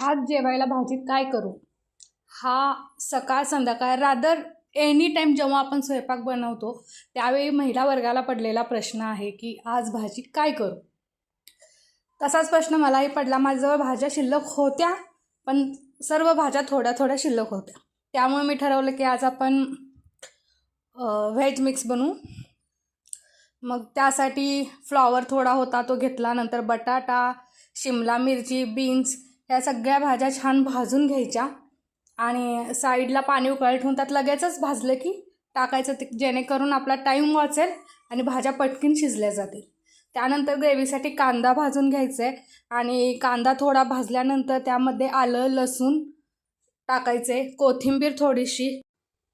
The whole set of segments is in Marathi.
आज जेवायला भाजीत काय करू? हा सकाळ संध्याकाळ रादर एनी टाईम जेव्हा आपण स्वयंपाक बनवतो त्यावेळी महिला वर्गाला पडलेला प्रश्न आहे की आज भाजी काय करू. तसाच प्रश्न मलाही पडला. माझ्याजवळ भाज्या शिल्लक होत्या, पण सर्व भाज्या थोड्या थोड्या शिल्लक होत्या. त्यामुळे मी ठरवलं की आज आपण व्हेज मिक्स बनवू. मग त्यासाठी फ्लॉवर थोडा होता तो घेतला. नंतर बटाटा, शिमला मिरची, बीन्स ह्या सगळ्या भाज्या छान भाजून घ्यायच्या आणि साईडला पाणी उकळायला ठेवून त्यात लगेचच भाजलं की टाकायचं, ते जेणेकरून आपला टाईम वाचेल आणि भाज्या पटकन शिजल्या जातील. त्यानंतर ग्रेव्हीसाठी कांदा भाजून घ्यायचा आहे आणि कांदा थोडा भाजल्यानंतर त्यामध्ये आलं लसूण टाकायचे, कोथिंबीर थोडीशी,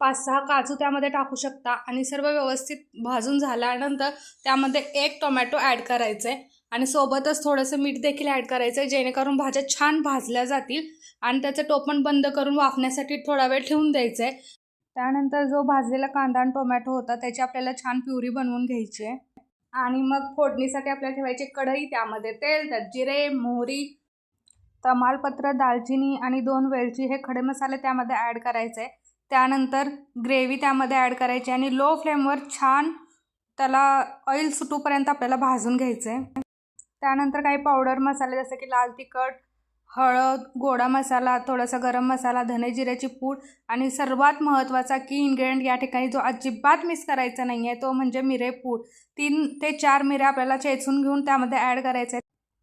5-6 काजू त्यामध्ये टाकू शकता आणि सर्व व्यवस्थित भाजून झाल्यानंतर त्यामध्ये 1 टोमॅटो ॲड करायचं आहे आणि सोबतच थोडंसं मीठ देखील ॲड करायचं आहे, जेणेकरून भाज्या छान भाजल्या जातील. आणि त्याचं टोपण बंद करून वाफण्यासाठी थोडा वेळ ठेवून द्यायचं आहे. त्यानंतर जो भाजलेला कांदा आणि टोमॅटो होता त्याची आपल्याला छान प्युरी बनवून घ्यायची आहे. आणि मग फोडणीसाठी आपल्याला ठेवायची कढई, त्यामध्ये तेल, त्यात जिरे, मोहरी, तमालपत्र, दालचिनी आणि 2 वेलची हे खडे मसाले त्यामध्ये ॲड करायचे आहे. त्यानंतर ग्रेव्ही त्यामध्ये ॲड करायची आणि लो फ्लेमवर छान त्याला ऑइल सुटूपर्यंत आपल्याला भाजून घ्यायचं आहे. त्यानंतर काही पावडर मसाले जसे की लाल तिखट, हळद, गोडा मसाला, थोडासा गरम मसाला, धने जिऱ्याची पूड आणि सर्वात महत्त्वाचा की इन्ग्रेडियंट या ठिकाणी जो अजिबात मिस करायचा नाही आहे तो म्हणजे मिरेपूड. 3 ते 4 मिऱ्या आपल्याला चेचून घेऊन त्यामध्ये ॲड करायचे.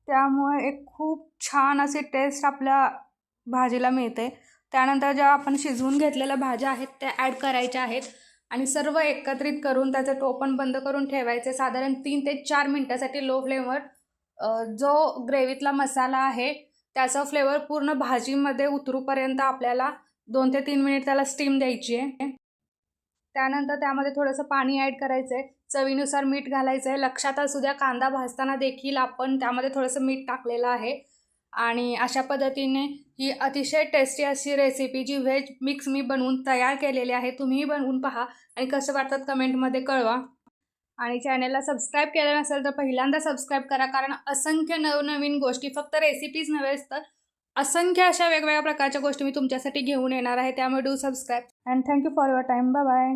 त्यामुळे एक खूप छान अशी टेस्ट आपल्या भाजीला मिळते. त्यानंतर ज्या आपण शिजवून घेतलेल्या भाज्या आहेत त्या ॲड करायच्या आहेत आणि सर्व एकत्रित करून त्याचं टोपण बंद करून ठेवायचे साधारण 3 ते 4 मिनटासाठी लो फ्लेमवर. जो ग्रेव्हीतला मसाला आहे त्याचा फ्लेवर पूर्ण भाजीमध्ये उतरूपर्यंत आपल्याला 2 ते 3 मिनिट त्याला स्टीम द्यायची आहे. त्यानंतर त्यामध्ये थोडंसं पाणी ॲड करायचं आहे, चवीनुसार मीठ घालायचं आहे. लक्षात असू द्या कांदा भाजताना देखील आपण त्यामध्ये थोडंसं मीठ टाकलेलं आहे. आणि अशा पद्धतीने ही अतिशय टेस्टी अशी रेसिपी जी व्हेज मिक्स मी बनवून तयार केलेली आहे. तुम्हीही बनवून पहा आणि कसं वाटतात कमेंटमध्ये कळवा. आणि चॅनलला सबस्क्राईब केलं नसेल तर पहिल्यांदा सबस्क्राईब करा, कारण असंख्य नवनवीन गोष्टी, फक्त रेसिपीज नव्हेच तर असंख्य अशा वेगवेगळ्या प्रकारच्या गोष्टी मी तुमच्यासाठी घेऊन येणार आहे. त्यामुळे do subscribe and thank you for your time. Bye bye.